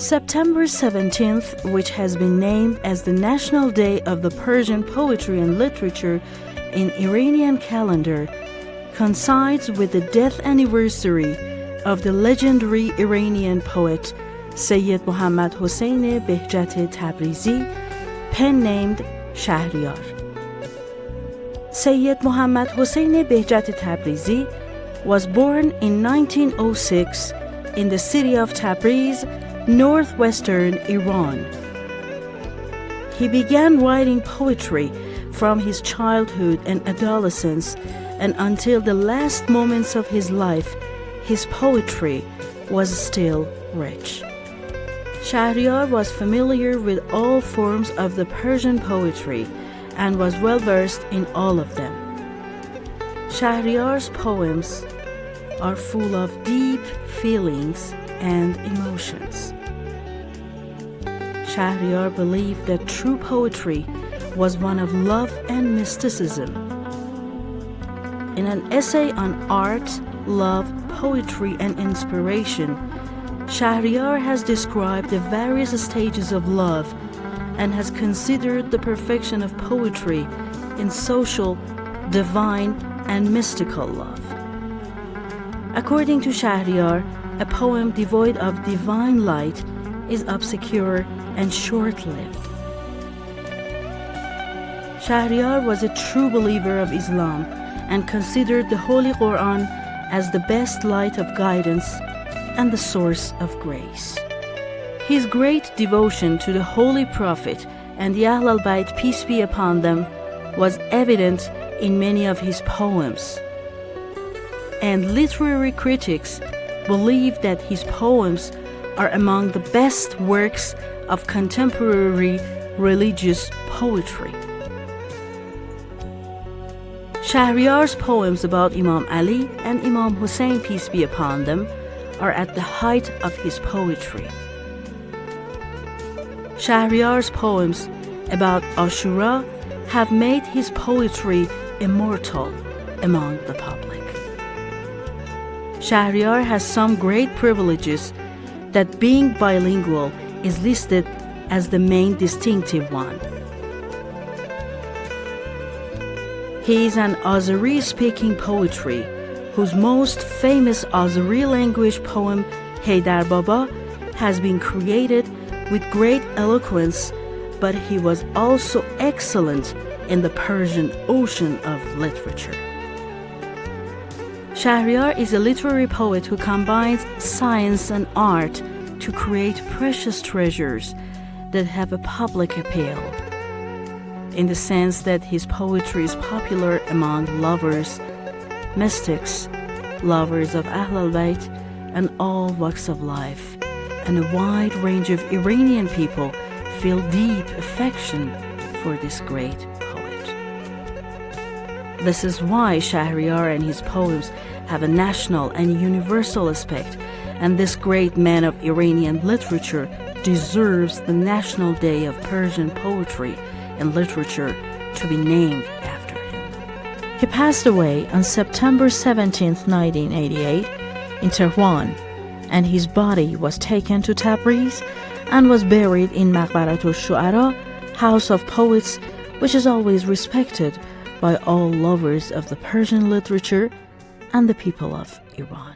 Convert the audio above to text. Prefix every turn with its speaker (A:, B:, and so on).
A: September 17th, which has been named as the National Day of the Persian Poetry and Literature in Iranian calendar, coincides with the death anniversary of the legendary Iranian poet Sayyid Muhammad Hossein Behjat Tabrizi, pen-named Shahriyar. Sayyid Muhammad Hossein Behjat Tabrizi was born in 1906 in the city of Tabriz, northwestern Iran. He began writing poetry from his childhood and adolescence, and until the last moments of his life, his poetry was still rich. Shahriyar was familiar with all forms of the Persian poetry and was well versed in all of them. Shahriyar's poems are full of deep feelings and emotions. Shahriyar believed that true poetry was one of love and mysticism. In an essay on art, love, poetry, and inspiration, Shahriyar has described the various stages of love and has considered the perfection of poetry in social, divine, and mystical love. According to Shahriyar, a poem devoid of divine light is obscure and short-lived. Shahriyar was a true believer of Islam and considered the Holy Quran as the best light of guidance and the source of grace. His great devotion to the Holy Prophet and the Ahl al-Bayt, peace be upon them, was evident in many of his poems. And literary critics believe that his poems are among the best works of contemporary religious poetry. Shahriyar's poems about Imam Ali and Imam Hussein, peace be upon them, are at the height of his poetry. Shahriyar's poems about Ashura have made his poetry immortal among the public. Shahriyar has some great privileges that being bilingual is listed as the main distinctive one. He is an Azeri-speaking poetry whose most famous Azeri language poem, Haydar Baba, has been created with great eloquence, but he was also excellent in the Persian ocean of literature. Shahriyar is a literary poet who combines science and art to create precious treasures that have a public appeal, in the sense that his poetry is popular among lovers, mystics, lovers of Ahl al-Bayt, and all walks of life, and a wide range of Iranian people feel deep affection for this great poet. This is why Shahriyar and his poems have a national and universal aspect, and this great man of Iranian literature deserves the National Day of Persian Poetry and Literature to be named after him. He passed away on September 17, 1988, in Tehran, and his body was taken to Tabriz and was buried in Maqbarat al-Shu'ara, House of Poets, which is always respected by all lovers of the Persian literature and the people of Iran.